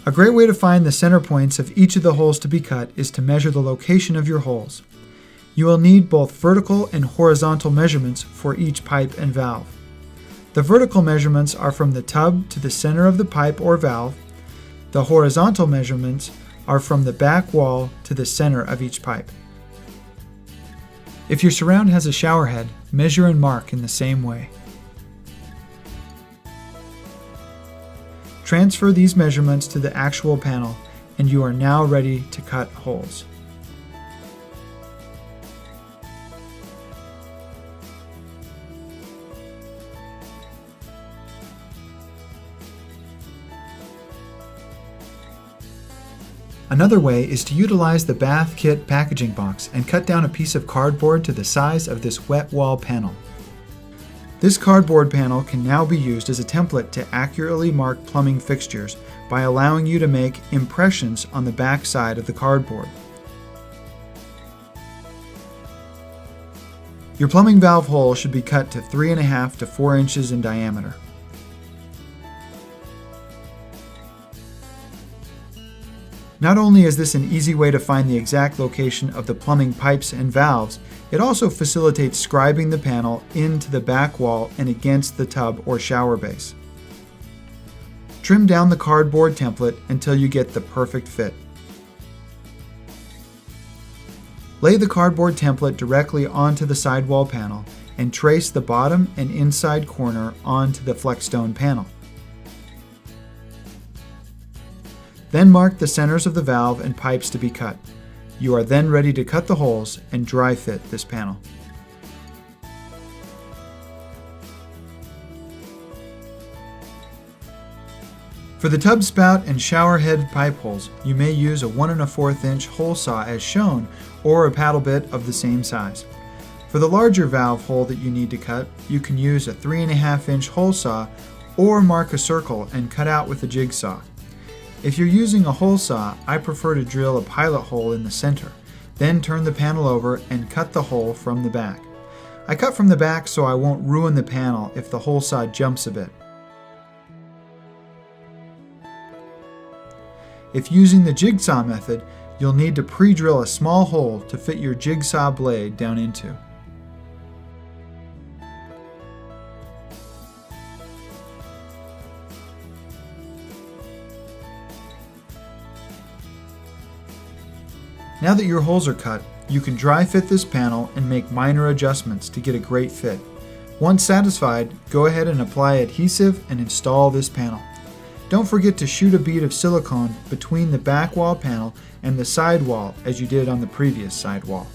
A great way to find the center points of each of the holes to be cut is to measure the location of your holes. You will need both vertical and horizontal measurements for each pipe and valve. The vertical measurements are from the tub to the center of the pipe or valve. The horizontal measurements are from the back wall to the center of each pipe. If your surround has a shower head, measure and mark in the same way. Transfer these measurements to the actual panel, and you are now ready to cut holes. Another way is to utilize the bath kit packaging box and cut down a piece of cardboard to the size of this wet wall panel. This cardboard panel can now be used as a template to accurately mark plumbing fixtures by allowing you to make impressions on the back side of the cardboard. Your plumbing valve hole should be cut to 3.5 to 4 inches in diameter. Not only is this an easy way to find the exact location of the plumbing pipes and valves, it also facilitates scribing the panel into the back wall and against the tub or shower base. Trim down the cardboard template until you get the perfect fit. Lay the cardboard template directly onto the sidewall panel and trace the bottom and inside corner onto the FlexStone panel. Then mark the centers of the valve and pipes to be cut. You are then ready to cut the holes and dry fit this panel. For the tub spout and shower head pipe holes, you may use a 1 1/4 inch hole saw as shown, or a paddle bit of the same size. For the larger valve hole that you need to cut, you can use a 3.5 inch hole saw or mark a circle and cut out with a jigsaw. If you're using a hole saw, I prefer to drill a pilot hole in the center, then turn the panel over and cut the hole from the back. I cut from the back so I won't ruin the panel if the hole saw jumps a bit. If using the jigsaw method, you'll need to pre-drill a small hole to fit your jigsaw blade down into. Now that your holes are cut, you can dry fit this panel and make minor adjustments to get a great fit. Once satisfied, go ahead and apply adhesive and install this panel. Don't forget to shoot a bead of silicone between the back wall panel and the side wall as you did on the previous side wall.